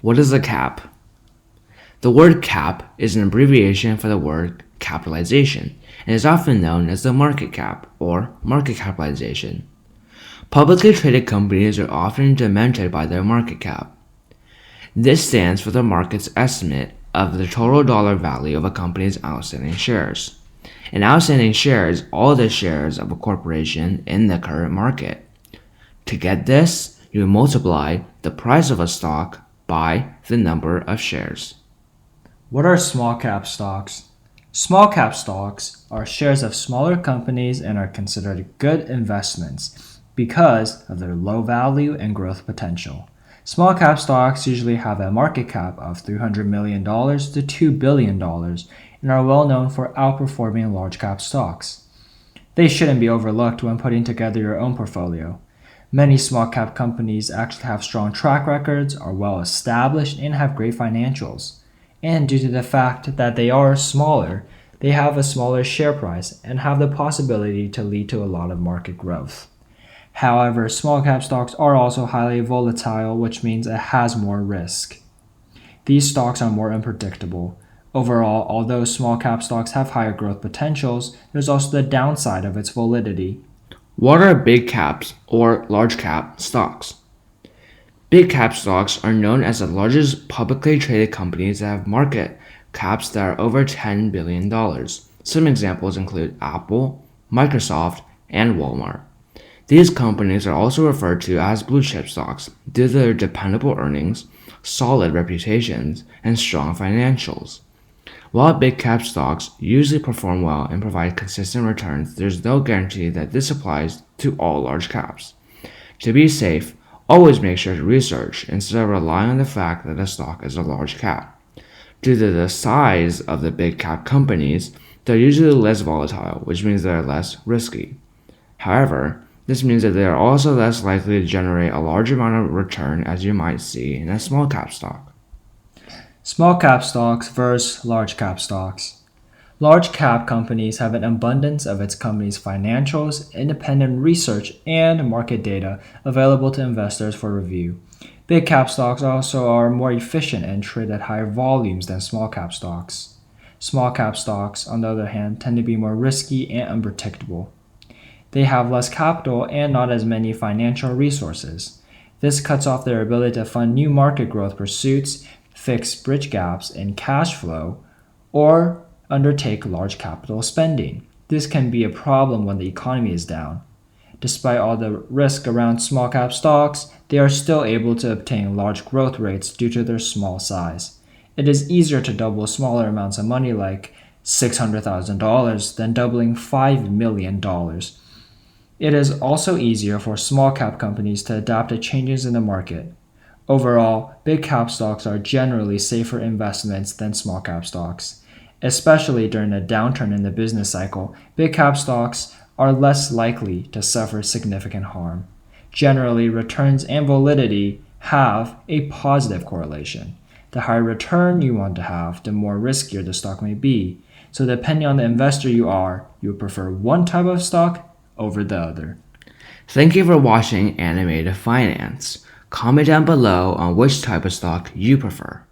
What is a cap? The word cap is an abbreviation for the word capitalization and is often known as the market cap or market capitalization. Publicly traded companies are often demented by their market cap. This stands for the market's estimate of the total dollar value of a company's outstanding shares. An outstanding share is all the shares of a corporation in the current market. To get this, you multiply the price of a stock by the number of shares. What are small cap stocks? Small cap stocks are shares of smaller companies and are considered good investments because of their low value and growth potential. Small cap stocks usually have a market cap of $300 million to $2 billion and are well known for outperforming large cap stocks. They shouldn't be overlooked when putting together your own portfolio. Many small cap companies actually have strong track records, are well established, and have great financials. And due to the fact that they are smaller, they have a smaller share price and have the possibility to lead to a lot of market growth. However, small cap stocks are also highly volatile, which means it has more risk. These stocks are more unpredictable. Overall, although small cap stocks have higher growth potentials, there's also the downside of its volatility. What are big caps or large cap stocks? Big cap stocks are known as the largest publicly traded companies that have market caps that are over $10 billion. Some examples include Apple, Microsoft, and Walmart. These companies are also referred to as blue chip stocks due to their dependable earnings, solid reputations, and strong financials. While big cap stocks usually perform well and provide consistent returns, there's no guarantee that this applies to all large caps. To be safe, always make sure to research instead of relying on the fact that a stock is a large cap. Due to the size of the big cap companies, they're usually less volatile, which means they're less risky. However, this means that they are also less likely to generate a large amount of return as you might see in a small cap stock. Small cap stocks versus large cap stocks. Large cap companies have an abundance of its company's financials, independent research, and market data available to investors for review. Big cap stocks also are more efficient and trade at higher volumes than small cap stocks. Small cap stocks, on the other hand, tend to be more risky and unpredictable. They have less capital and not as many financial resources. This cuts off their ability to fund new market growth pursuits, fix bridge gaps in cash flow, or undertake large capital spending. This can be a problem when the economy is down. Despite all the risk around small cap stocks, they are still able to obtain large growth rates due to their small size. It is easier to double smaller amounts of money like $600,000 than doubling $5 million. It is also easier for small cap companies to adapt to changes in the market. Overall, big cap stocks are generally safer investments than small cap stocks. Especially during a downturn in the business cycle, big cap stocks are less likely to suffer significant harm. Generally, returns and volatility have a positive correlation. The higher return you want to have, the more riskier the stock may be. So depending on the investor you are, you would prefer one type of stock over the other. Thank you for watching Animated Finance. Comment down below on which type of stock you prefer.